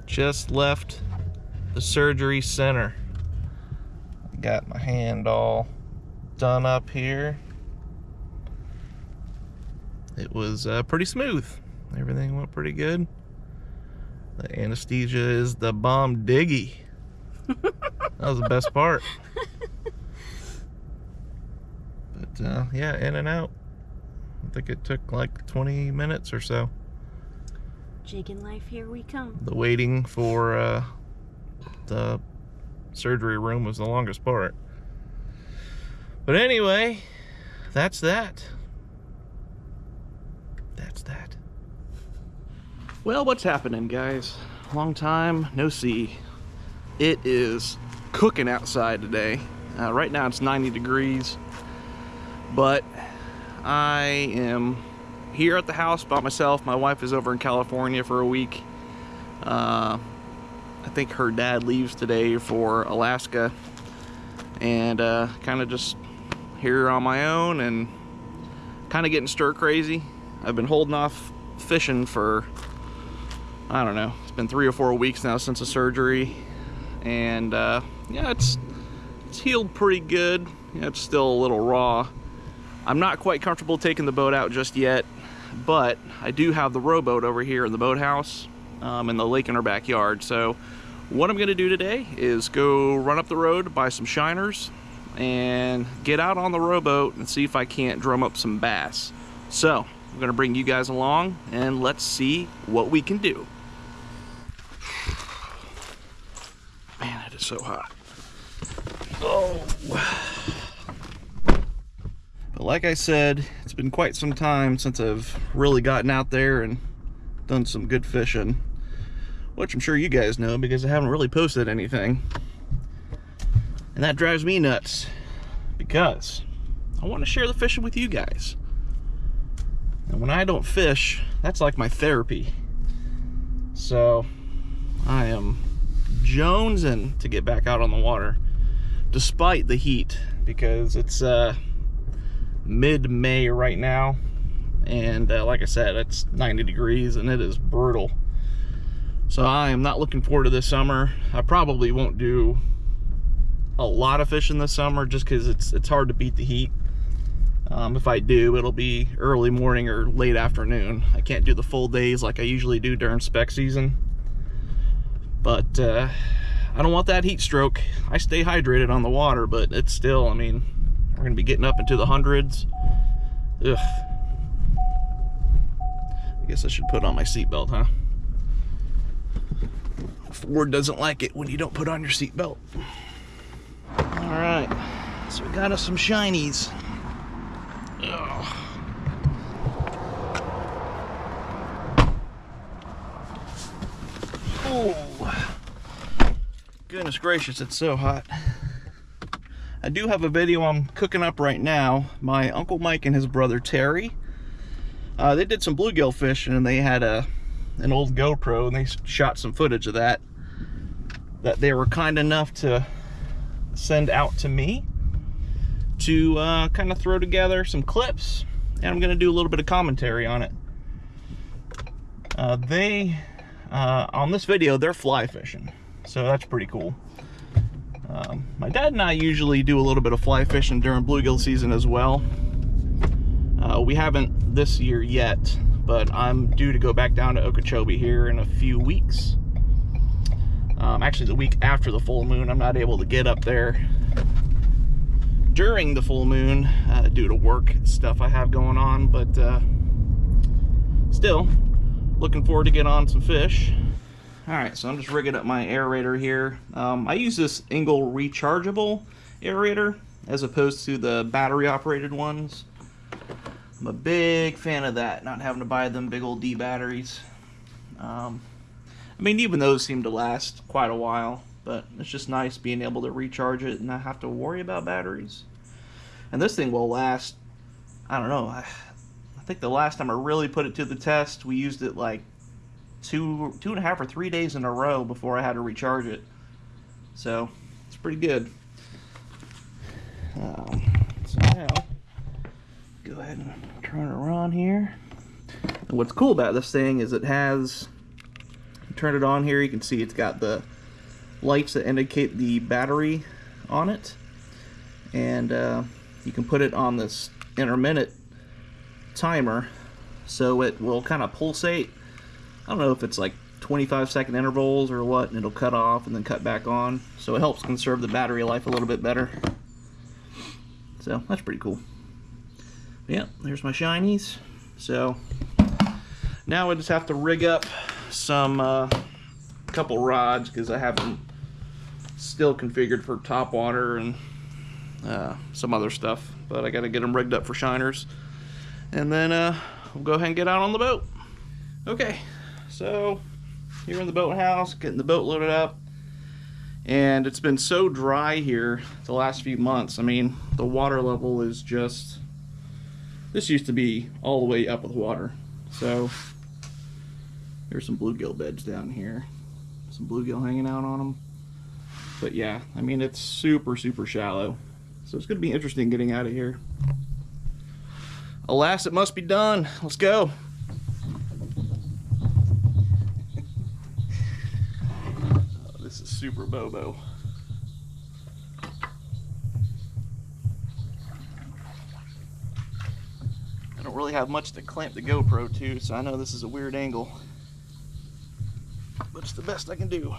just left the surgery center. Got my hand all done up here. It was pretty smooth. Everything went pretty good. The anesthesia is the bomb diggy. That was the best part. But yeah, in and out. I think it took like 20 minutes or so. Jigging life, here we come. The waiting for the surgery room was the longest part. But anyway, that's that. That's that. Well, what's happening, guys? Long time no see. It is cooking outside today. Right now it's 90 degrees, but I am here at the house by myself. My wife is over in California for a week. I think her dad leaves today for Alaska, and kind of just here on my own and kind of getting stir crazy. I've been holding off fishing for, I don't know, it's been 3 or 4 weeks now since the surgery, and yeah, it's healed pretty good. Yeah, it's still a little raw. I'm not quite comfortable taking the boat out just yet, but I do have the rowboat over here in the boathouse, in the lake in our backyard. So what I'm gonna do today is go run up the road, buy some shiners, and get out on the rowboat and see if I can't drum up some bass. So I'm gonna bring you guys along and let's see what we can do. Man, it is so hot. Oh. But like I said, it's been quite some time since I've really gotten out there and done some good fishing, which I'm sure you guys know because I haven't really posted anything. And that drives me nuts because I want to share the fishing with you guys. And when I don't fish, that's like my therapy. So I am jonesing to get back out on the water despite the heat, because it's mid-May right now, and like I said, it's 90 degrees and it is brutal. So I am not looking forward to this summer. I probably won't do a lot of fishing this summer just because it's hard to beat the heat. If I do, it'll be early morning or late afternoon. I can't do the full days like I usually do during spec season. But I don't want that heat stroke. I stay hydrated on the water, but it's still, I mean, we're gonna be getting up into the hundreds. Ugh. I guess I should put on my seatbelt, huh? Ford doesn't like it when you don't put on your seatbelt. All right, so we got us some shinies. Ugh. Oh, goodness gracious, it's so hot. I do have a video I'm cooking up right now. My Uncle Mike and his brother Terry, they did some bluegill fishing, and they had an old GoPro, and they shot some footage of that they were kind enough to send out to me to kind of throw together some clips, and I'm going to do a little bit of commentary on it. On this video, they're fly fishing, so that's pretty cool. My dad and I usually do a little bit of fly fishing during bluegill season as well. We haven't this year yet, but I'm due to go back down to Okeechobee here in a few weeks. Actually, the week after the full moon. I'm not able to get up there during the full moon due to work stuff I have going on, but still looking forward to get on some fish. Alright, so I'm just rigging up my aerator here. I use this Engel rechargeable aerator as opposed to the battery operated ones. I'm a big fan of that, not having to buy them big old D batteries. I mean, even those seem to last quite a while, but it's just nice being able to recharge it and not have to worry about batteries. And this thing will last, I don't know, I think the last time I really put it to the test, we used it like two and a half or 3 days in a row before I had to recharge it. So it's pretty good. So now, go ahead and turn it around here. And what's cool about this thing is it has turn it on here, you can see it's got the lights that indicate the battery on it, and you can put it on this intermittent timer so it will kind of pulsate. I don't know if it's like 25-second intervals or what, and it'll cut off and then cut back on, so it helps conserve the battery life a little bit better. So that's pretty cool. Yeah, there's my shinies. So now I just have to rig up some couple rods, because I have them still configured for top water and some other stuff, but I got to get them rigged up for shiners, and then we'll go ahead and get out on the boat. Okay, so here in the boathouse, getting the boat loaded up, and it's been so dry here the last few months. I mean, the water level is just, this used to be all the way up with water. So there's some bluegill beds down here, some bluegill hanging out on them. But yeah, I mean, it's super shallow, so it's gonna be interesting getting out of here. Alas, it must be done. Let's go. Oh, this is super bobo. I don't really have much to clamp the GoPro to, so I know this is a weird angle, but it's the best I can do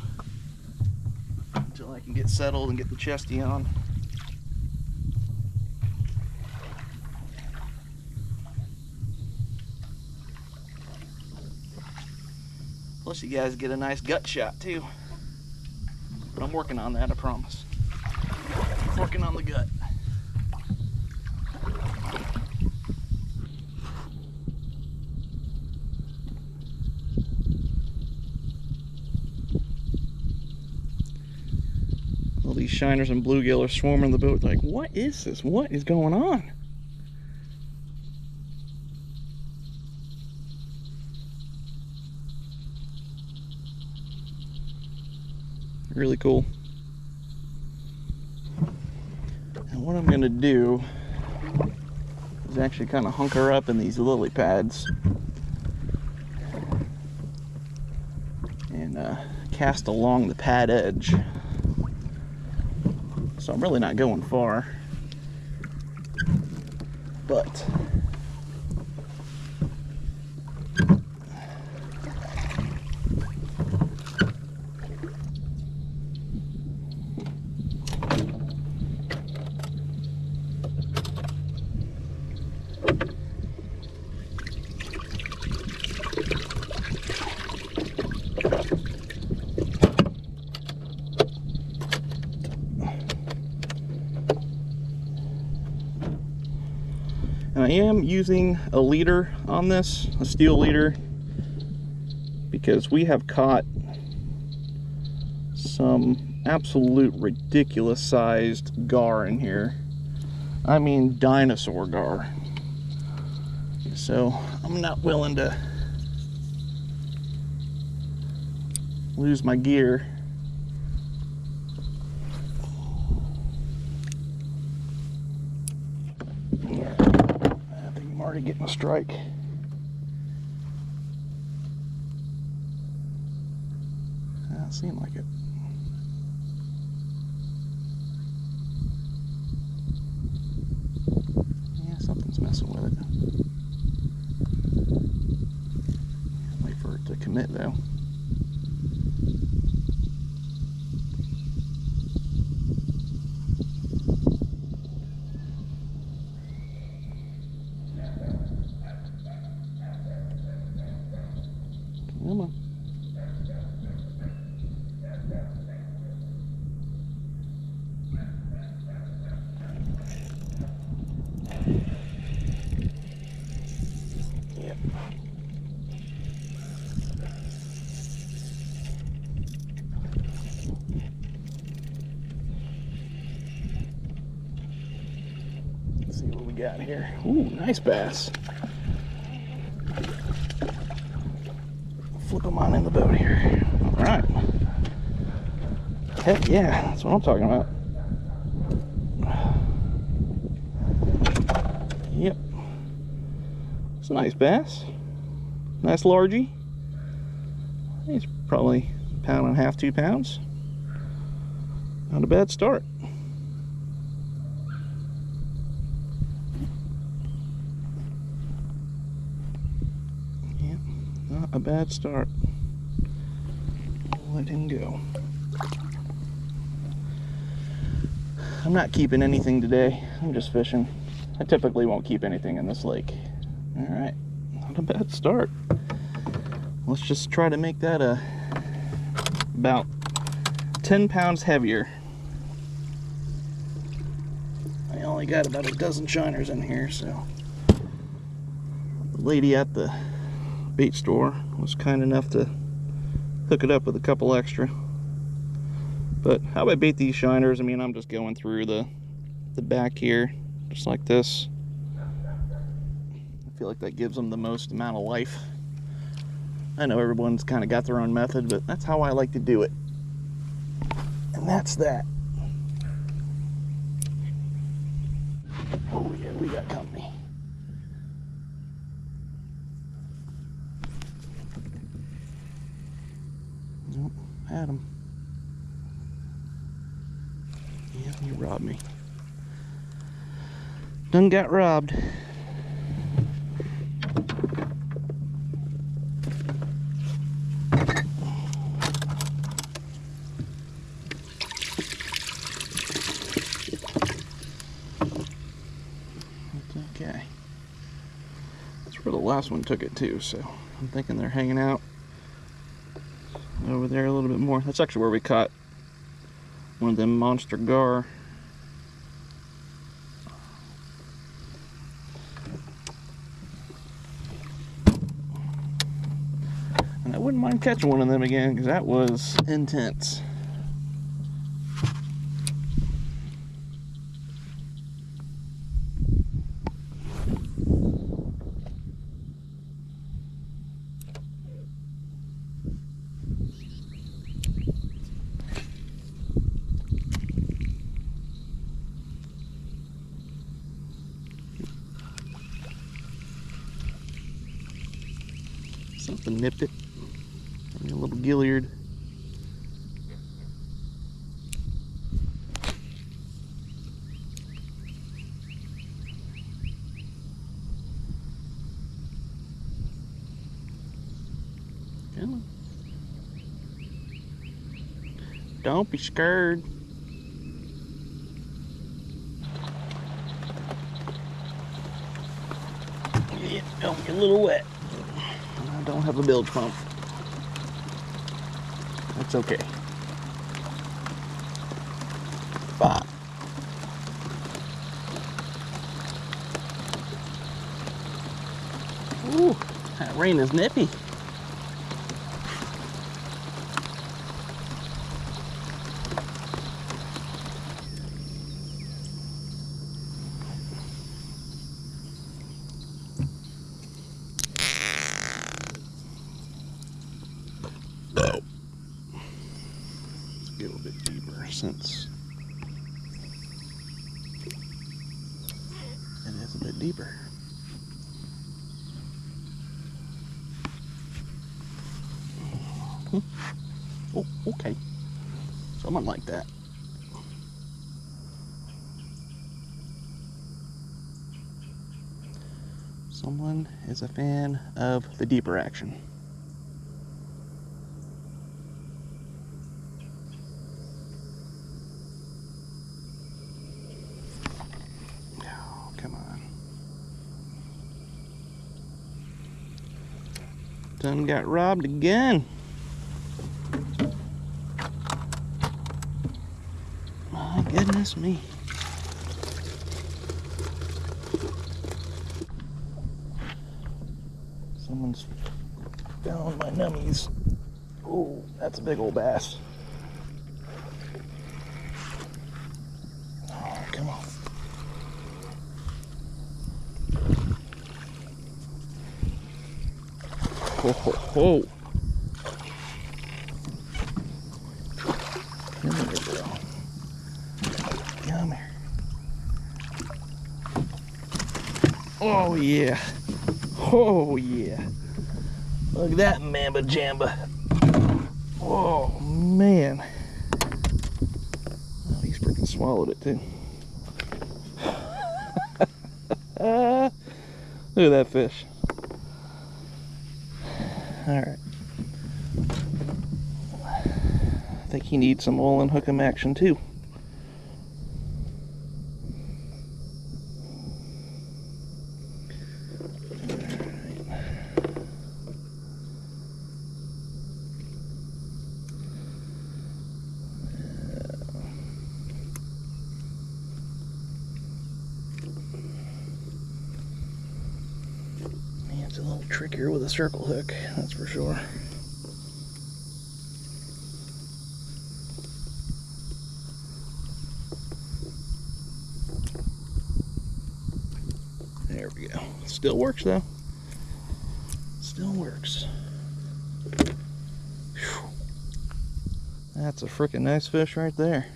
until I can get settled and get the chesty on. Plus you guys get a nice gut shot too. But I'm working on that, I promise. Working on the gut. All these shiners and bluegill are swarming the boat. Like, what is this? What is going on? Really cool. And what I'm going to do is actually kind of hunker up in these lily pads and cast along the pad edge. So I'm really not going far, but I am using a leader on this, a steel leader, because we have caught some absolute ridiculous sized gar in here. I mean, dinosaur gar. So I'm not willing to lose my gear. Already getting a strike. That seemed like it. Yeah, something's messing with it. Wait for it to commit though. Come on. Yep. Let's see what we got here. Ooh, nice bass. Flip them on in the boat here. All right. Heck yeah, that's what I'm talking about. Yep. It's a nice bass. Nice largie. He's probably a pound and a half, 2 pounds. Not a bad start. Yeah, not a bad start. Let him go. I'm not keeping anything today. I'm just fishing. I typically won't keep anything in this lake. All right, not a bad start. Let's just try to make that about 10 pounds heavier. I only got about a dozen shiners in here, so the lady at the bait store was kind enough to hook it up with a couple extra. But how I bait these shiners, I mean, I'm just going through the back here, just like this. I feel like that gives them the most amount of life. I know everyone's kind of got their own method, but that's how I like to do it. And that's that. Oh yeah, we got company. Nope, had him. Yeah, he robbed me. Done got robbed. Okay. That's where the last one took it too, so I'm thinking they're hanging out over there a little bit more. That's actually where we caught one of them monster gar. And I wouldn't mind catching one of them again because that was intense. Something nipped it. Maybe a little gilliard. Come on. Don't be scared. Yeah, don't get a little wet. I don't have a bilge pump. That's okay. Bah. Ooh, that rain is nippy. A little bit deeper since it is a bit deeper. Oh, okay. Something like that. Someone is a fan of the deeper action. Come on. Done got robbed again. My goodness me. Someone's found my nummies. Oh, that's a big old bass. Oh, come on. Ho, ho, ho. Come here, girl. Come here. Oh, yeah. Oh, yeah. Look at that mamba jamba. swallowed it too. Look at that fish. Alright. I think he needs some unHOOKum action too. It's a little trickier with a circle hook, that's for sure. There we go. Still works though. Still works. Whew. That's a freaking nice fish right there.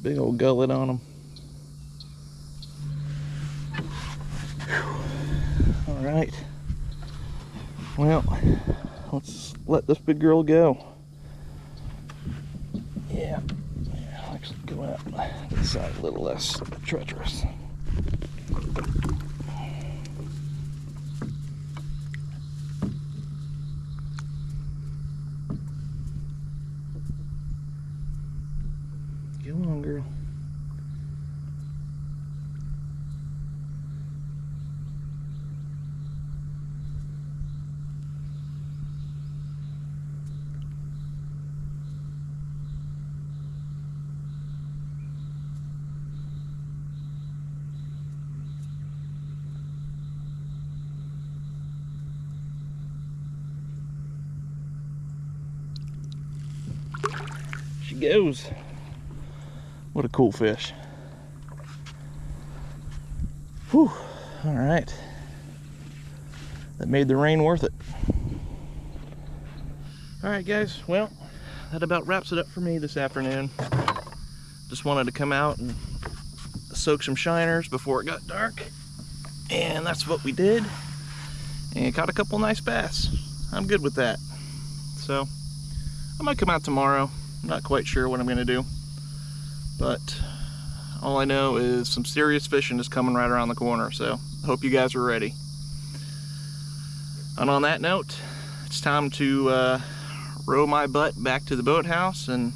Big old gullet on him. Alright, well, let's let this big girl go. Yeah, actually go out this side a little less treacherous. Go on, girl. She goes. What a cool fish. Whew. All right. That made the rain worth it. All right, guys. Well, that about wraps it up for me this afternoon. Just wanted to come out and soak some shiners before it got dark. And that's what we did. And caught a couple nice bass. I'm good with that. So, I might come out tomorrow. I'm not quite sure what I'm gonna do, but all I know is some serious fishing is coming right around the corner, so I hope you guys are ready. And on that note, it's time to row my butt back to the boathouse and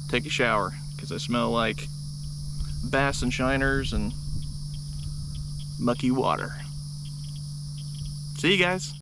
take a shower, because I smell like bass and shiners and mucky water. See you guys.